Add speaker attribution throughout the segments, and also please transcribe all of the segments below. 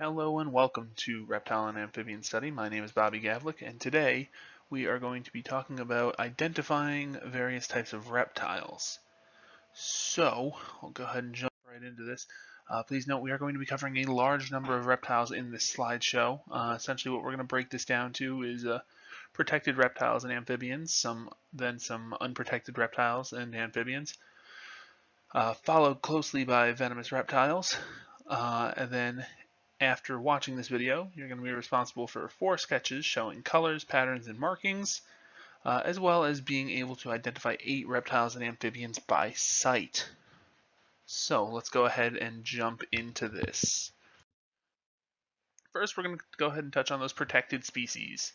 Speaker 1: Hello and welcome to Reptile and Amphibian Study. My name is Bobby Gavlik, and today we are going to be talking about identifying various types of reptiles. So, I'll go ahead and jump right into this. Please note we are going to be covering a large number of reptiles in this slideshow. Essentially what we're going to break this down to is protected reptiles and amphibians, then some unprotected reptiles and amphibians, followed closely by venomous reptiles, and then after watching this video, you're going to be responsible for 4 sketches showing colors, patterns, and markings, as well as being able to identify 8 reptiles and amphibians by sight. So let's go ahead and jump into this. First, we're going to go ahead and touch on those protected species.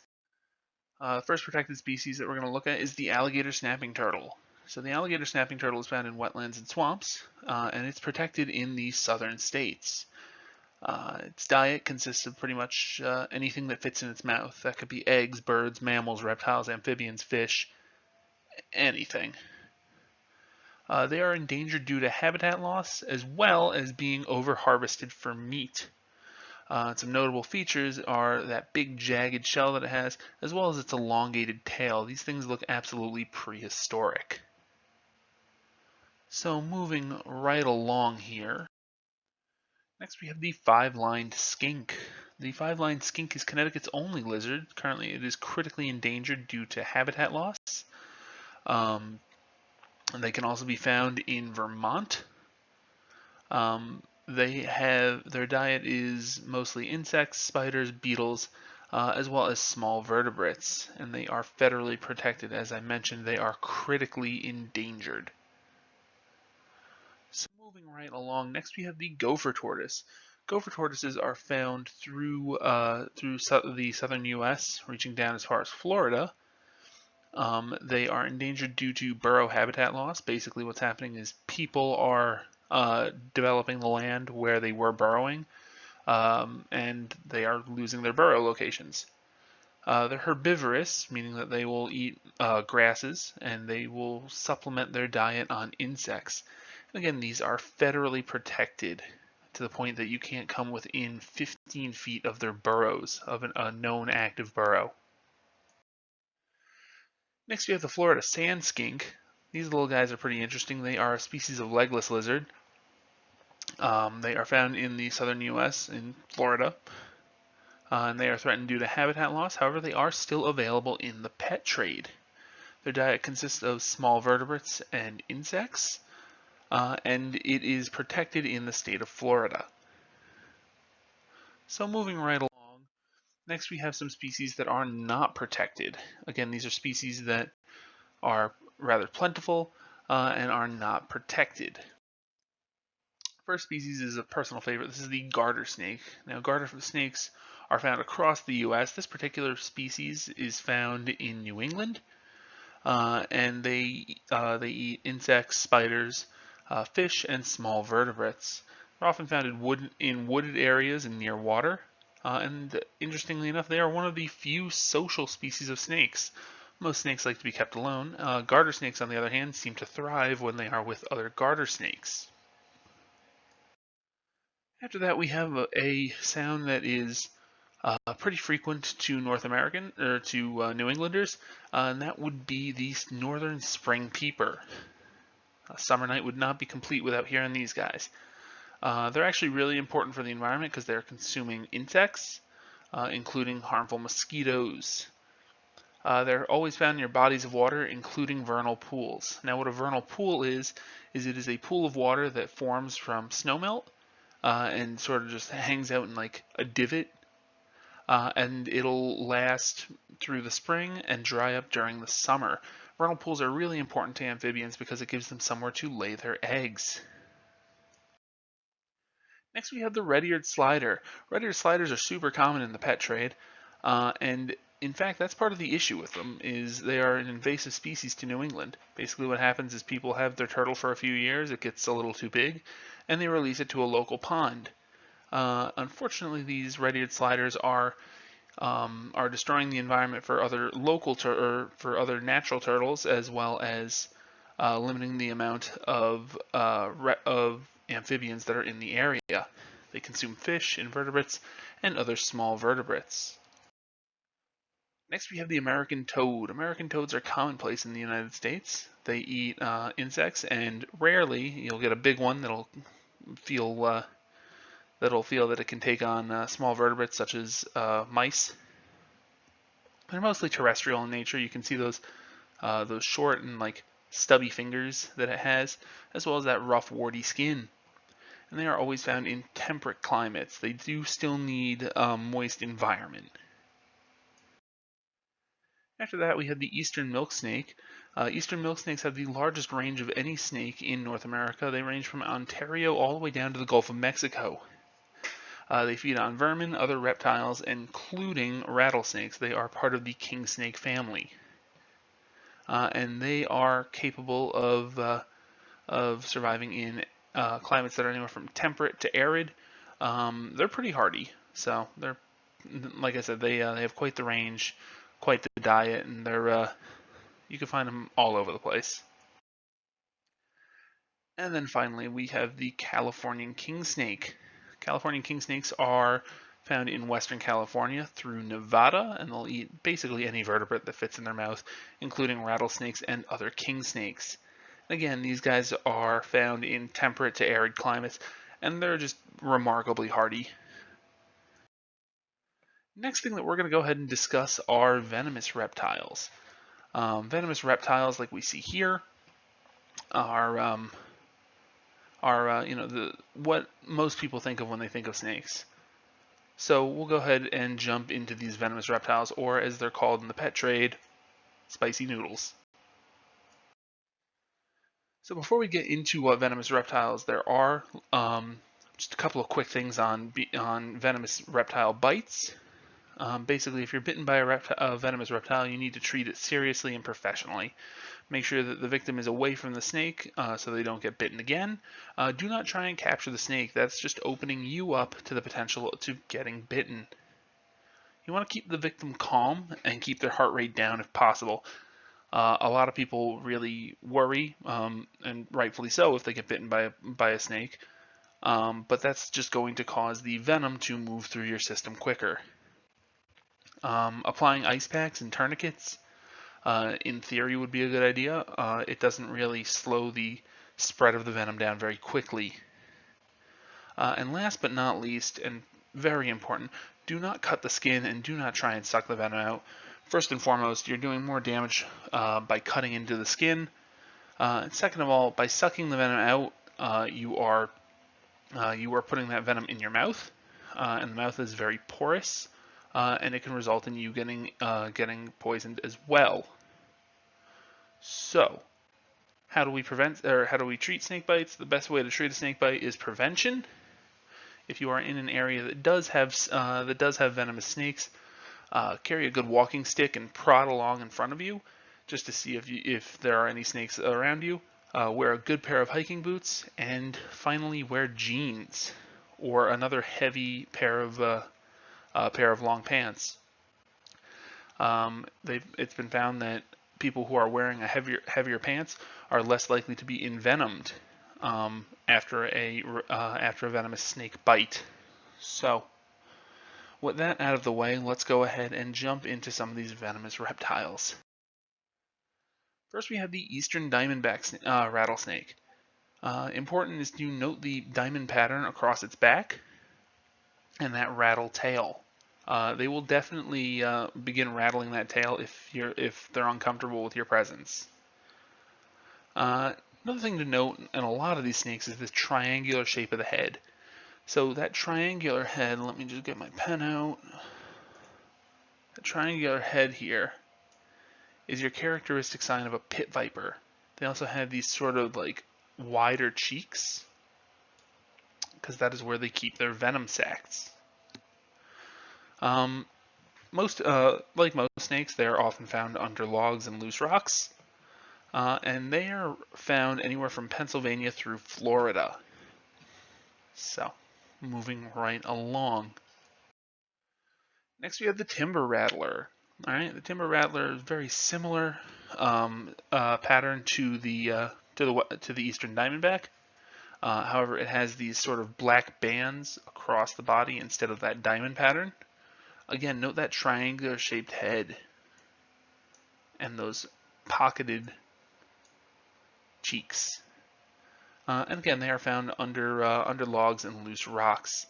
Speaker 1: The first protected species that we're going to look at is the alligator snapping turtle. So the alligator snapping turtle is found in wetlands and swamps, and it's protected in the southern states. Its diet consists of pretty much anything that fits in its mouth. That could be eggs, birds, mammals, reptiles, amphibians, fish, anything. They are endangered due to habitat loss as well as being over-harvested for meat. Some notable features are that big jagged shell that it has, as well as its elongated tail. These things look absolutely prehistoric. So moving right along here. Next, we have the five-lined skink. The five-lined skink is Connecticut's only lizard. Currently, it is critically endangered due to habitat loss. They can also be found in Vermont. Their diet is mostly insects, spiders, beetles, as well as small vertebrates, and they are federally protected. As I mentioned, they are critically endangered. So moving right along, next we have the gopher tortoise. Gopher tortoises are found through the southern U.S., reaching down as far as Florida. They are endangered due to burrow habitat loss. Basically, what's happening is people are developing the land where they were burrowing, and they are losing their burrow locations. They're herbivorous, meaning that they will eat grasses, and they will supplement their diet on insects. Again, these are federally protected to the point that you can't come within 15 feet of their burrows, of a known active burrow. Next, we have the Florida sand skink. These little guys are pretty interesting. They are a species of legless lizard. They are found in the southern U.S. in Florida, and they are threatened due to habitat loss. However, they are still available in the pet trade. Their diet consists of small vertebrates and insects. And it is protected in the state of Florida. So moving right along, next we have some species that are not protected. Again, these are species that are rather plentiful and are not protected. First species is a personal favorite. This is the garter snake. Now, garter snakes are found across the U.S. This particular species is found in New England, and they eat insects, spiders, fish, and small vertebrates. They're often found in wooded areas and near water. And interestingly enough, they are one of the few social species of snakes. Most snakes like to be kept alone. Garter snakes, on the other hand, seem to thrive when they are with other garter snakes. After that, we have a sound that is pretty frequent to North American or to New Englanders, and that would be the northern spring peeper. A summer night would not be complete without hearing these guys. They're actually really important for the environment because they're consuming insects, including harmful mosquitoes. They're always found near bodies of water, including vernal pools. Now, what a vernal pool is it is a pool of water that forms from snowmelt and sort of just hangs out in like a divot, and it'll last through the spring and dry up during the summer. Vernal pools are really important to amphibians because it gives them somewhere to lay their eggs. Next we have the red-eared slider. Red-eared sliders are super common in the pet trade, and in fact that's part of the issue with them, is they are an invasive species to New England. Basically what happens is people have their turtle for a few years, it gets a little too big, and they release it to a local pond. Unfortunately, these red-eared sliders are destroying the environment for other for other natural turtles, as well as limiting the amount of amphibians that are in the area. They consume fish, invertebrates, and other small vertebrates. Next, we have the American toad. American toads are commonplace in the United States. They eat insects, and rarely you'll get a big one feel that'll feel that it can take on small vertebrates such as mice. They're mostly terrestrial in nature. You can see those short and like stubby fingers that it has, as well as that rough, warty skin. And they are always found in temperate climates. They do still need a moist environment. After that, we have the eastern milk snake. Eastern milk snakes have the largest range of any snake in North America. They range from Ontario all the way down to the Gulf of Mexico. They feed on vermin, other reptiles, including rattlesnakes. They are part of the king snake family. And they are capable of surviving in climates that are anywhere from temperate to arid. They're pretty hardy, so they're, like I said, they have quite the range, quite the diet, and they're you can find them all over the place. And then finally, we have the Californian king snake. Californian king snakes are found in Western California through Nevada, and they'll eat basically any vertebrate that fits in their mouth, including rattlesnakes and other king snakes. Again, these guys are found in temperate to arid climates, and they're just remarkably hardy. Next thing that we're going to go ahead and discuss are venomous reptiles. Venomous reptiles, like we see here, are what most people think of when they think of snakes. So we'll go ahead and jump into these venomous reptiles, or as they're called in the pet trade, spicy noodles. So before we get into venomous reptiles, there are just a couple of quick things on venomous reptile bites. Basically, if you're bitten by a venomous reptile, you need to treat it seriously and professionally. Make sure that the victim is away from the snake so they don't get bitten again. Do not try and capture the snake. That's just opening you up to the potential to getting bitten. You want to keep the victim calm and keep their heart rate down if possible. A lot of people really worry, and rightfully so, if they get bitten by a snake. But that's just going to cause the venom to move through your system quicker. Applying ice packs and tourniquets, in theory, would be a good idea. It doesn't really slow the spread of the venom down very quickly. And last but not least, and very important, do not cut the skin and do not try and suck the venom out. First and foremost, you're doing more damage by cutting into the skin. And second of all, by sucking the venom out, you are putting that venom in your mouth, and the mouth is very porous, and it can result in you getting poisoned as well. So, how do we treat snake bites? The best way to treat a snake bite is prevention. If you are in an area that does have venomous snakes, carry a good walking stick and prod along in front of you, just to see if there are any snakes around you. Wear a good pair of hiking boots, and finally wear jeans or another heavy pair of long pants. It's been found that people who are wearing heavier pants are less likely to be envenomed after a venomous snake bite. So, with that out of the way, let's go ahead and jump into some of these venomous reptiles. First, we have the eastern diamondback rattlesnake. Important is to note the diamond pattern across its back and that rattle tail. They will definitely begin rattling that tail if they're uncomfortable with your presence. Another thing to note in a lot of these snakes is the triangular shape of the head. So that triangular head, let me just get my pen out. The triangular head here is your characteristic sign of a pit viper. They also have these sort of like wider cheeks, because that is where they keep their venom sacs. Like most snakes, they are often found under logs and loose rocks, and they are found anywhere from Pennsylvania through Florida. So, moving right along. Next, we have the timber rattler. All right, the timber rattler is very similar pattern to the eastern diamondback. However, it has these sort of black bands across the body instead of that diamond pattern. Again, note that triangular shaped head and those pocketed cheeks. And again, they are found under logs and loose rocks.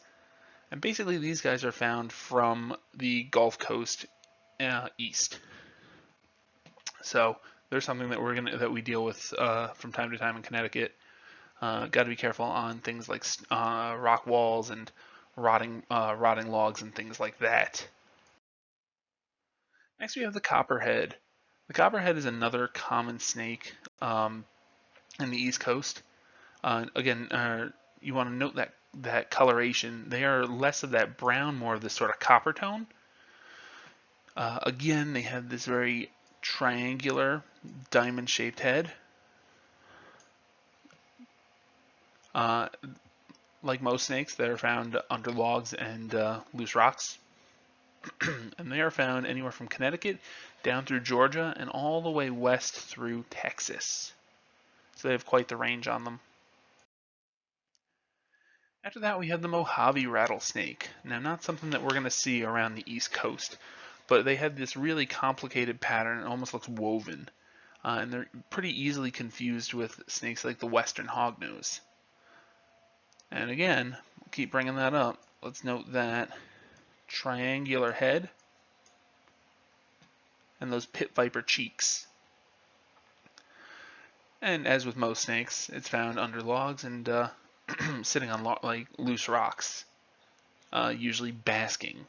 Speaker 1: And basically, these guys are found from the Gulf Coast east. So there's something that we deal with from time to time in Connecticut. Got to be careful on things like rock walls and rotting logs and things like that. Next, we have the copperhead. The copperhead is another common snake in the East Coast. Again, you want to note that coloration. They are less of that brown, more of this sort of copper tone. Again, they have this very triangular, diamond-shaped head. Like most snakes, they're found under logs and loose rocks. And they are found anywhere from Connecticut down through Georgia and all the way west through Texas. So they have quite the range on them. After that, we have the Mojave rattlesnake. Now, not something that we're going to see around the East Coast, but they have this really complicated pattern. It almost looks woven. And they're pretty easily confused with snakes like the Western hognose. And again, we'll keep bringing that up. Let's note that triangular head and those pit viper cheeks. And as with most snakes, it's found under logs and sitting on like loose rocks, usually basking.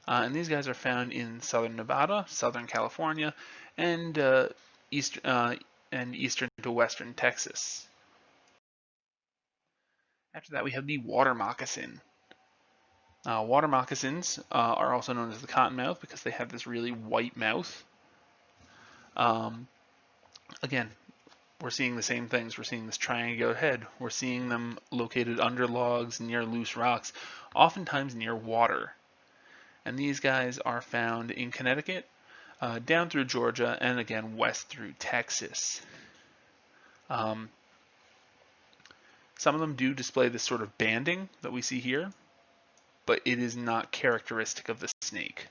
Speaker 1: And these guys are found in southern Nevada, southern California, and eastern to western Texas. After that, we have the water moccasin. Water moccasins are also known as the cottonmouth because they have this really white mouth. Again, we're seeing the same things. We're seeing this triangular head. We're seeing them located under logs, near loose rocks, oftentimes near water. And these guys are found in Connecticut, down through Georgia, and again west through Texas. Some of them do display this sort of banding that we see here, but it is not characteristic of the snake.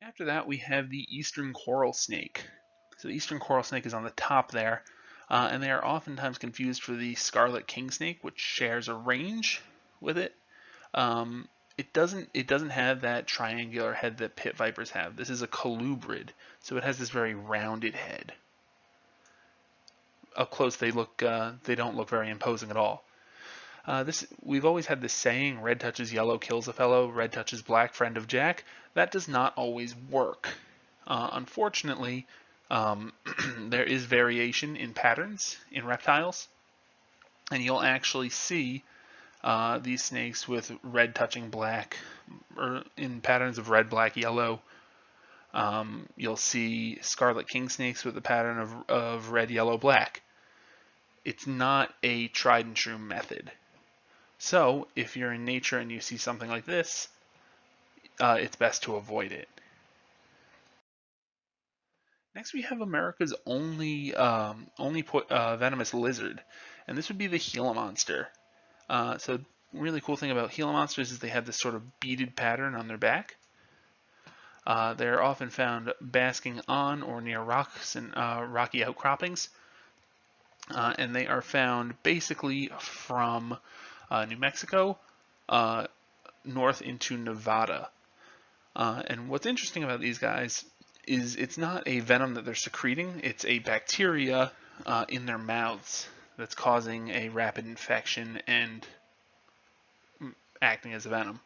Speaker 1: After that, we have the eastern coral snake. So the eastern coral snake is on the top there, and they are oftentimes confused for the scarlet king snake, which shares a range with it. It doesn't have that triangular head that pit vipers have. This is a colubrid, so it has this very rounded head. Up close, they don't look very imposing at all. We've always had this saying, red touches yellow kills a fellow, red touches black friend of Jack. That does not always work. Unfortunately, there is variation in patterns in reptiles, and you'll actually see these snakes with red touching black, or in patterns of red, black, yellow. You'll see scarlet king snakes with a pattern of red, yellow, black. It's not a tried and true method. So if you're in nature and you see something like this, it's best to avoid it. Next, we have America's only venomous lizard, and this would be the Gila monster. So really cool thing about Gila monsters is they have this sort of beaded pattern on their back. They're often found basking on or near rocks and rocky outcroppings. And they are found basically from New Mexico north into Nevada. And what's interesting about these guys is it's not a venom that they're secreting, it's a bacteria in their mouths that's causing a rapid infection and acting as a venom.